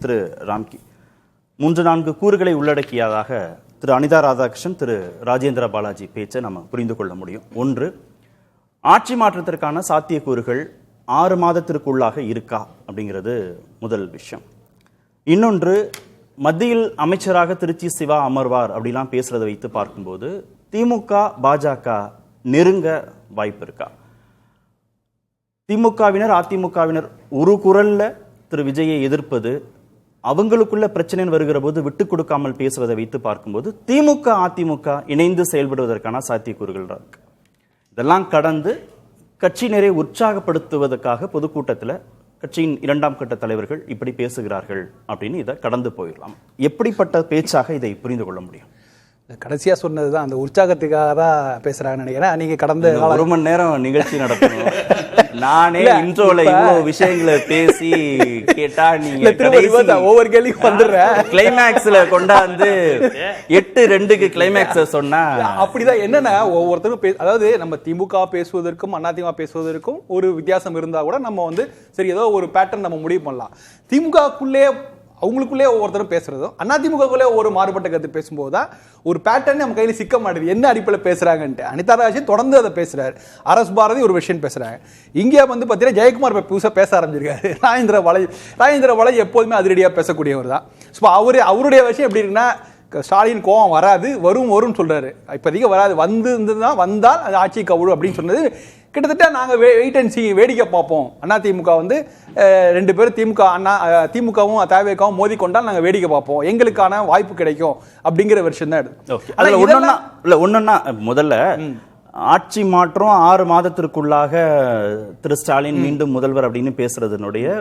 திரு ராம்கி 3-4 கூறுகளை உள்ளடக்கியதாக திரு அனிதா ராதாகிருஷ்ணன், திரு ராஜேந்திர பாலாஜி பேச்சை நம்ம புரிந்து கொள்ள முடியும். ஒன்று, ஆட்சி மாற்றத்திற்கான சாத்தியக்கூறுகள் 6 மாதத்திற்குள்ளாக இருக்கா அப்படிங்கிறது முதல் விஷயம். இன்னொன்று, மத்தியில் அமைச்சராக திருச்சி சிவா அமர்வார் அப்படிலாம் பேசுறதை வைத்து பார்க்கும்போது திமுக பாஜக நெருங்க வாய்ப்பு இருக்கா? திமுகவினர் அதிமுகவினர் ஒரு குரல்ல திரு விஜயை எதிர்ப்பது, அவங்களுக்குள்ள பிரச்சனை வருகிற போது விட்டு கொடுக்காமல் பேசுவதை வைத்து பார்க்கும்போது திமுக அதிமுக இணைந்து செயல்படுவதற்கான சாத்தியக்கூறுகள் இருக்கு. இதெல்லாம் கடந்து கட்சியினரை உற்சாகப்படுத்துவதற்காக பொதுக்கூட்டத்தில் கட்சியின் 2ஆம் கட்ட தலைவர்கள் இப்படி பேசுகிறார்கள் அப்படின்னு இதை கடந்து போயிடலாம். எப்படிப்பட்ட பேச்சாக இதை புரிந்து கொள்ள முடியும்? கடைசியா சொன்னதுதான் அந்த உற்சாகத்துக்காக தான் பேசுறாங்கன்னு நினைக்கிறேன். நீங்க கடந்த 1 மணி நேரம் நிகழ்ச்சி நடத்தணும். நானே இன்ட்ரோல இவ்வளவு விஷயங்களை பேசி கேட்டா நீங்க ஒவ்வொரு கேள்விக்கு வந்துடுறேன். கிளைமேக்ஸ்ல கொண்டாந்து 8-2க்கு கிளைமேக்ஸ் சொன்னா அப்படிதான். என்னன்னா ஒவ்வொருத்தரும் அதாவது நம்ம திமுக பேசுவதற்கும் அதிமுக பேசுவதற்கும் ஒரு வித்தியாசம் இருந்தா கூட நம்ம சரி ஏதோ ஒரு பேட்டர்ன் நம்ம முடிவு பண்ணலாம். திமுகக்குள்ளே அவங்களுக்குள்ளே ஒவ்வொருத்தரும் பேசுறதும் அதிமுகக்குள்ளே ஒரு மாறுபட்ட கருத்து பேசும்போது தான் ஒரு பேட்டர்ன் நம்ம கையில் சிக்க மாட்டேது. என்ன அடிப்படையில் பேசுறாங்கன்ட்டு அனிதா ராஜன் தொடர்ந்து அதை பேசுறாரு. அரசு பாரதி ஒரு விஷயம் பேசுறாங்க. இங்கே பார்த்தீங்கன்னா ஜெயக்குமார் புதுசாக பேச ஆரம்பிச்சிருக்காரு. ராஜேந்திர பாலை எப்போதுமே அதிரடியாக பேசக்கூடியவர் தான். ஸோ அவருடைய விஷயம் எப்படி இருக்குன்னா, ஸ்டாலின் கோவம் வராது, வரும் சொல்றாரு. இப்போதைக்கு வராது, வந்தால் அது ஆட்சி கவுழு அப்படின்னு சொன்னது கிட்டத்தட்ட நாங்கள் வெயிட் அண்ட் சி, வேடிக்கை பார்ப்போம். அதிமுக 2 பேரும் திமுகவும் தவேகவும் மோதி கொண்டால் நாங்கள் வேடிக்கை பார்ப்போம், எங்களுக்கான வாய்ப்பு கிடைக்கும் அப்படிங்கிற விஷயம் தான் எடுத்து. ஒன்னொன்னா முதல்ல ஆட்சி மாற்றம் 6 மாதத்திற்குள்ளாக திரு ஸ்டாலின் மீண்டும் முதல்வர் அப்படின்னு பேசுறதுனுடைய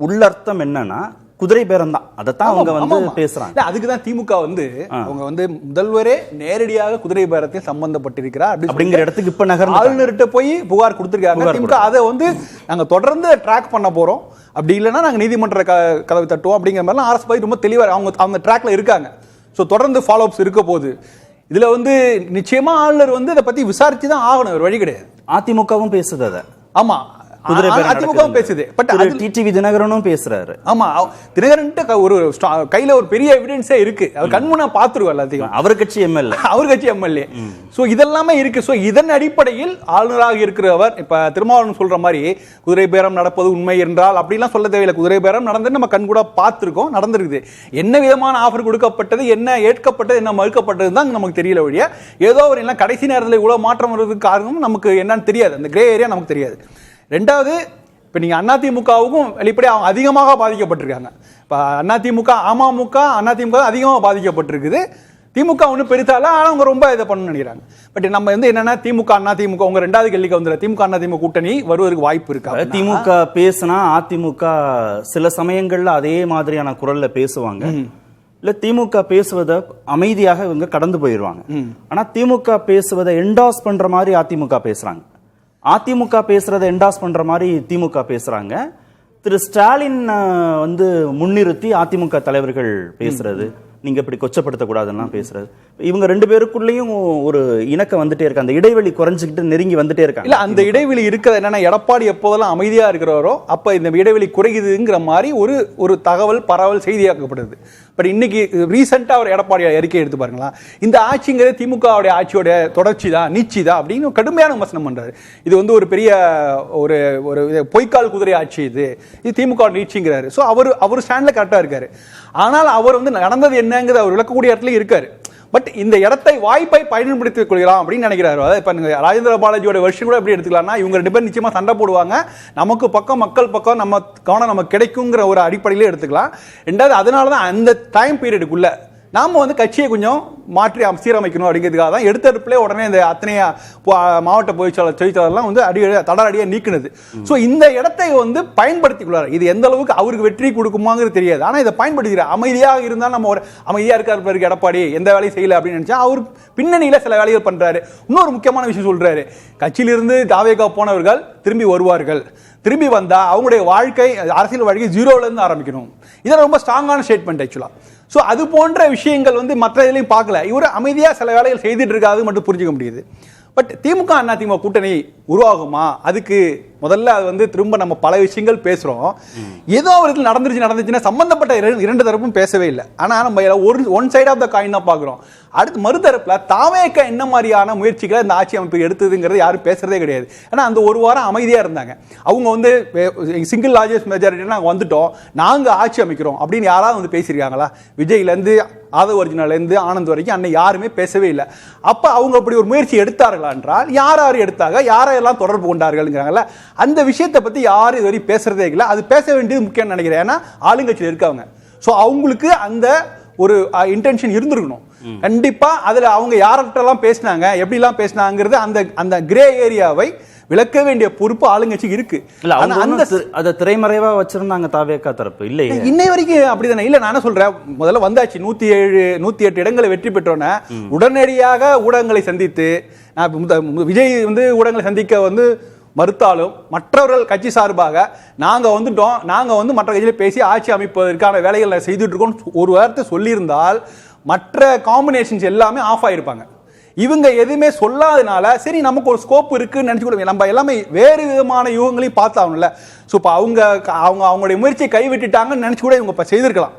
உள்ளர்த்தம் என்னன்னா குதிரை பேரம் தான். அதைத்தான் அவங்க பேசுறாங்க. அதுக்குதான் திமுக அவங்க முதல்வரே நேரடியாக குதிரை பேரத்தில் சம்பந்தப்பட்டிருக்கிறார் அப்படிங்கிற இடத்துக்கு இப்ப நகர்ந்து ஆளுநர்கிட்ட போய் புகார் கொடுத்திருக்காங்க. திமுக அதை நாங்க தொடர்ந்து ட்ராக் பண்ண போறோம், அப்படி இல்லைன்னா நாங்க நீதிமன்ற கதவை தட்டுவோம் அப்படிங்கிற மாதிரிலாம் அரசு பத்தி ரொம்ப தெளிவா அவங்க ட்ராக்ல இருக்காங்க. ஸோ தொடர்ந்து ஃபாலோ அப்ஸ் இருக்க போகுது. இதுல நிச்சயமா ஆளுநர் இதை பத்தி விசாரிச்சு தான் ஆகணும், ஒரு வழி கிடையாது. அதிமுகவும் பேசுது அதை. ஆமா, அதிமுகவும் பேசுது. பட் டிடிவி தினகரனும் பேசுறாரு. ஆமா, தினகரன் ஒரு கையில ஒரு பெரிய எவிடன்ஸே இருக்கு. அவர் கண்முன்னா பாத்துருவார் எல்லாத்தையும். அவர் கட்சி எம்எல்ஏ. சோ இதெல்லாமே இருக்கு. சோ இதன் அடிப்படையில் ஆளுநராக இருக்கிறவர் இப்ப திருமாவளவன் சொல்ற மாதிரி குதிரை பேரம் நடப்பது உண்மை என்றால் அப்படிலாம் சொல்ல தேவையில்லை. குதிரை பேரம் நடந்து நம்ம கண் கூட பார்த்திருக்கோம், நடந்திருக்குது. என்ன விதமான ஆஃபர் கொடுக்கப்பட்டது, என்ன ஏற்கப்பட்டது, என்ன மறுக்கப்பட்டது தான் நமக்கு தெரியல வழியா. ஏதோ ஒரு எல்லாம் கடைசி நேரத்தில் இவ்வளவு மாற்றம் வருவதற்கு காரணம் நமக்கு என்னன்னு தெரியாது. அந்த கிரே ஏரியா நமக்கு தெரியாது. ரெண்டாவது, இப்போ நீங்கள் அதிமுகவுக்கும் வெளிப்படையாக அவங்க அதிகமாக பாதிக்கப்பட்டிருக்காங்க. இப்போ அதிமுக அதிமுக அதிகமாக பாதிக்கப்பட்டிருக்குது. திமுக ஒன்றும் பெருசால, ஆனால் அவங்க ரொம்ப இதை பண்ணணும்னு நினைக்கிறாங்க. பட் நம்ம என்னன்னா திமுக அதிமுக உங்க 2வது கேள்விக்கு வந்துடுற திமுக அதிமுக கூட்டணி வருவதற்கு வாய்ப்பு இருக்கா? திமுக பேசினா அதிமுக சில சமயங்கள்ல அதே மாதிரியான குரல்ல பேசுவாங்க. இல்ல திமுக பேசுவதை அமைதியாக இவங்க கடந்து போயிடுவாங்க. ஆனா திமுக பேசுவதை என்டாஸ் பண்ற மாதிரி அதிமுக பேசுறாங்க, அதிமுக பேசுறதை என்டாஸ் பண்ற மாதிரி திமுக பேசுறாங்க. திரு ஸ்டாலின் முன்னிறுத்தி அதிமுக தலைவர்கள் பேசுறது, நீங்க இப்படி கொச்சப்படுத்தக்கூடாதுன்னா பேசுறது, இவங்க 2 பேருக்குள்ளேயும் ஒரு இணக்கம் வந்துட்டே இருக்கு. அந்த இடைவெளி குறைஞ்சிக்கிட்டு நெருங்கி வந்துட்டே இருக்காங்க. இல்ல, அந்த இடைவெளி இருக்கிறது என்னன்னா, எடப்பாடி எப்போதெல்லாம் அமைதியா இருக்கிறாரோ அப்ப இந்த இடைவெளி குறையுதுங்கிற மாதிரி ஒரு தகவல் பரவல் செய்தியாக்கப்படுது. பட் இன்னைக்கு ரீசெண்டா ஒரு எடப்பாடி அறிக்கை எடுத்து பாருங்களா, இந்த ஆட்சிங்கிறது திமுகவுடைய ஆட்சியோட தொடர்ச்சி தான், நீச்சி தான் அப்படின்னு கடுமையான விமர்சனம் பண்றாரு. இது ஒரு பெரிய ஒரு பொய்க்கால் குதிரை ஆட்சி, இது திமுக நீச்சிங்கிறாரு. ஸோ அவர் ஸ்டாண்ட்ல கரெக்டா இருக்காரு. ஆனால் அவர் நடந்தது என்னங்கிறது அவர் விளக்கக்கூடிய இடத்துல இருக்காரு. பட் இந்த இடத்தை வாய்ப்பை பயன்படுத்திக் கொள்ளலாம் அப்படின்னு நினைக்கிறாரு. அதாவது இப்ப ராஜேந்திர பாலாஜியோட வெர்ஷன் கூட எப்படி எடுத்துக்கலாம்னா, இவங்க 2 பேரும் நிச்சயமா சண்டை போடுவாங்க, நமக்கு பக்கம் மக்கள் பக்கம் நம்ம கவனம் நமக்கு கிடைக்குங்கிற ஒரு அடிப்படையிலே எடுத்துக்கலாம். ரெண்டாவது, அதனாலதான் அந்த டைம் பீரியடுக்குள்ள நாம கட்சியை கொஞ்சம் மாற்றி சீரமைக்கணும் அப்படிங்கிறதுக்காக தான் எடுத்தடுப்புல உடனே இந்த அத்தனைய மாவட்ட பொதுச்செயலாளர்லாம் தடாரடியா நீக்கினது. ஸோ இந்த இடத்தை பயன்படுத்திக் இது எந்த அளவுக்கு அவருக்கு வெற்றி கொடுக்குமாங்கிறது தெரியாது. ஆனா இதை பயன்படுத்திக்கிறார். அமைதியாக இருந்தால் நம்ம ஒரு அமைதியா இருக்காரு எடப்பாடி, எந்த வேலையும் செய்யல அப்படின்னு நினைச்சா அவர் பின்னணியில சில வேலைகள் பண்றாரு. இன்னொரு முக்கியமான விஷயம் சொல்றாரு, கட்சியிலிருந்து தாவேகா போனவர்கள் திரும்பி வருவார்கள், திரும்பி வந்தா அவங்களுடைய வாழ்க்கை அரசியல் வாழ்க்கை 0ல இருந்து ஆரம்பிக்கணும். இதெல்லாம் ரொம்ப ஸ்ட்ராங்கான ஸ்டேட்மெண்ட் ஆக்சுவலா. ஸோ அது போன்ற விஷயங்கள் மற்ற இதுலையும் பார்க்கல. இவர் அமைதியாக சில வேலைகள் செய்துட்டு இருக்காது மட்டும் புரிஞ்சுக்க முடியுது. பட் திமுக அதிமுக கூட்டணி உருவாகுமா, அதுக்கு முதல்ல அது வந்து திரும்ப நம்ம பல விஷயங்கள் பேசுறோம். ஏதோ ஒரு இடத்துல நடந்துச்சுன்னா சம்பந்தப்பட்ட இரண்டு தரப்பும் பேசவே இல்லை. ஆனா நம்ம one side of the coin தான் பாக்குறோம். அடுத்து மறுதரப்புல தாவேக என்ன மாதிரியான முயற்சிகளை இந்த ஆட்சி அமைப்பு எடுத்ததுங்கிறது யாரும் பேசுறதே கிடையாது. ஏன்னா அந்த ஒரு வாரம் அமைதியா இருந்தாங்க. அவங்க வந்து சிங்கிள் லார்ஜஸ்ட் மெஜாரிட்டி நாங்க வந்துட்டோம், நாங்க ஆட்சி அமைக்கிறோம் அப்படின்னு யாராவது வந்து பேசியிருக்காங்களா? விஜய்ல இருந்து ஆதவ் அர்ஜுனால இருந்து ஆனந்த் வரைக்கும் அன்னை யாருமே பேசவே இல்லை. அப்ப அவங்க அப்படி ஒரு முயற்சி எடுத்தார்களா என்றால் யார் எடுத்தாங்க, யாரெல்லாம் தொடர்பு கொண்டார்கள்ங்கிறாங்கல்ல, அந்த விஷயத்தை பத்தி யாரும் இதுவரை பேசுறதே இல்லை. அது பேச வேண்டியது முக்கியம் நினைக்கிறேன். ஏன்னா ஆளுங்கட்சியில் இருக்காங்க. ஸோ அவங்களுக்கு அந்த ஒரு இன்டென்ஷன் இருந்திருக்கணும் கண்டிப்பா. அதுல அவங்க யார்கிட்டலாம் பேசினாங்க, எப்படிலாம் பேசினாங்கிறது அந்த கிரே ஏரியாவை விளக்க வேண்டிய பொறுப்பு ஆளுங்கட்சிக்கு இருக்கு. அந்த திரைமறைவா வச்சிருந்தாங்க தாவேகா தரப்பு இல்லையே, இன்னை வரைக்கும் அப்படிதானே. இல்ல நான் சொல்றேன், முதல்ல வந்தாச்சு 108 இடங்களை வெற்றி பெற்றோன்னே உடனடியாக ஊடகங்களை சந்தித்து, விஜய் வந்து ஊடகங்களை சந்திக்க வந்து மறுத்தாலும் மற்றவர்கள் கட்சி சார்பாக நாங்க வந்துட்டோம், நாங்க வந்து மற்ற கட்சியில பேசி ஆட்சி அமைப்பதற்கான வேலைகளை செய்துட்டு இருக்கோம் ஒரு வார்த்தை சொல்லியிருந்தால் மற்ற காம்பினேஷன்ஸ் எல்லாமே ஆஃப் ஆயிருப்பாங்க. இவங்க எதுவுமே சொல்லாதனால சரி நமக்கு ஒரு ஸ்கோப் இருக்குன்னு நினைச்சு நம்ம எல்லாமே வேறு விதமான யூகங்களையும் பார்த்தாங்கல்ல. ஸோ இப்போ அவங்களுடைய முயற்சியை கைவிட்டுட்டாங்கன்னு நினைச்சு கூட இவங்க செய்திருக்கலாம்.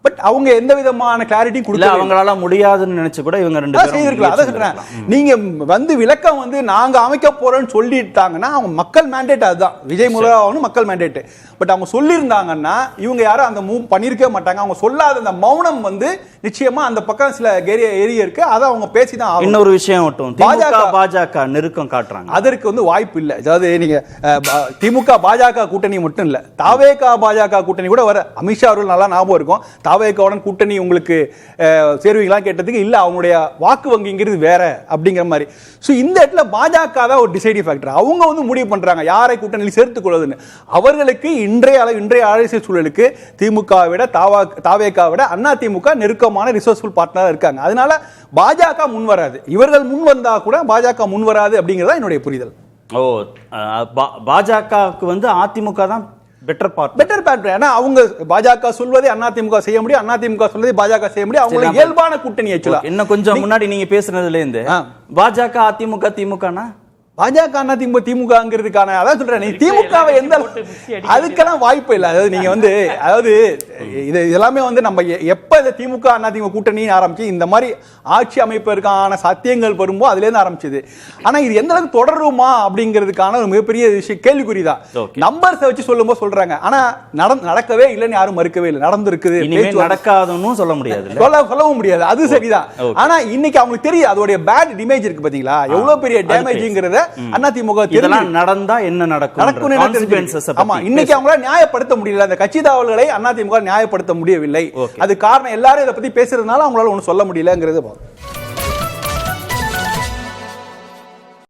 பட் அவங்க எந்த விதமான கிளாரிட்டியும் கொடுக்கல. அவங்களால முடியாதுன்னு நினைச்சு கூட இவங்க ரெண்டு பேரும் செய்திருக்கலாம். அதான் சொல்றேன், நீங்க வந்து விளக்கம் வந்து நாங்க அமைக்க போறோம்னு சொல்லிட்டாங்கன்னா அவங்க மக்கள் மேண்டேட், அதுதான் விஜய் முருகாவும் மக்கள் மேண்டேட். பட் அவங்க சொல்லியிருந்தாங்கன்னா இவங்க யாரும் அந்த மூவ் பண்ணிருக்கவே மாட்டாங்க. அவங்க சொல்லாத அந்த மௌனம் வந்து நிச்சயமா அந்த பக்கம் சில ஏரியா இருக்கு, அதை அவங்க பேசிதான் ஆகும். இன்னொரு விஷயம் மட்டும், பாஜக நெருக்கம் காட்டுறாங்க, அதற்கு வந்து வாய்ப்பு இல்லை. அதாவது நீங்க திமுக பாஜக கூட்டணி மட்டும் இல்ல, தாவேகா பாஜக கூட்டணி கூட வர அமித்ஷா அவர்கள் நல்லா ஞாபகம் இருக்கும். தாவேகாவுடன் கூட்டணி உங்களுக்கு சேருவீங்களா கேட்டதுக்கு இல்ல, அவங்களுடைய வாக்கு வங்கிங்கிறது வேற அப்படிங்கிற மாதிரி. ஸோ இந்த இடத்துல பாஜக தான் ஒரு டிசைடிங் ஃபேக்டர். அவங்க வந்து முடிவு பண்றாங்க யாரை கூட்டணியில் சேர்த்துக் கொள்வதுன்னு. அவர்களுக்கு இன்றைய அரசியல் சூழலுக்கு திமுக விட தாவேகா விட அண்ணா திமுக நெருக்கமான ரிசோர்ஸ்ஃபுல் பார்ட்னரா இருக்காங்க. அதனால பாஜக முன் வராது, இவர்கள் முன் வந்தா கூட பாஜக முன் வராது அப்படிங்கிறதா என்னுடைய புரிதல். பாஜகவுக்கு வந்து அதிமுக தான் பெட்டர் பார்ட்னர். ஏன்னா அவங்க பாஜக சொல்வதை அதிமுக செய்ய முடியும், அதிமுக சொல்வதை பாஜக செய்ய முடியும். அவங்க இயல்பான கூட்டணி. இன்னும் கொஞ்சம் முன்னாடி நீங்க பேசுனதுல இருந்து பாஜக அதிமுக திமுகனா பாஜக திமுகங்கிறதுக்கான அதான் சொல்றேன், நீ திமுகவை எந்த அதுக்கெல்லாம் வாய்ப்பு இல்லை. அதாவது நீங்க வந்து இது எல்லாமே வந்து நம்ம எப்ப இந்த திமுக அதிமுக கூட்டணி ஆரம்பிச்சு இந்த மாதிரி ஆட்சி அமைப்பதற்கான சாத்தியங்கள் வரும்போது அதுல இருந்து ஆரம்பிச்சது. ஆனா இது எந்த அளவுக்கு தொடருமா அப்படிங்கிறதுக்கான ஒரு மிகப்பெரிய விஷயம் கேள்விக்குறிதான். நம்பர்ஸ் வச்சு சொல்லும் போது சொல்றாங்க, ஆனா நடக்கவே இல்லைன்னு யாரும் மறுக்கவே இல்லை. நடந்திருக்குது, நடக்காதுன்னு சொல்ல முடியாது, சொல்லவும் முடியாது, அது சரிதான். ஆனா இன்னைக்கு அவங்களுக்கு தெரியும் அதோடைய பேட் இமேஜ் இருக்கு பாத்தீங்களா, எவ்வளவு பெரிய டேமேஜ்ங்கிறத அதிமுக நடந்தா என்ன நடக்கும். இன்னைக்கு அவங்களால நியாயப்படுத்த முடியல, அந்த கட்சி தாவல்களை அதிமுக நியாயப்படுத்த முடியவில்லை. அது காரணம் எல்லாரும் இதை பத்தி பேசுறதுனால அவங்களால ஒன்னும் சொல்ல முடியலங்கிறது.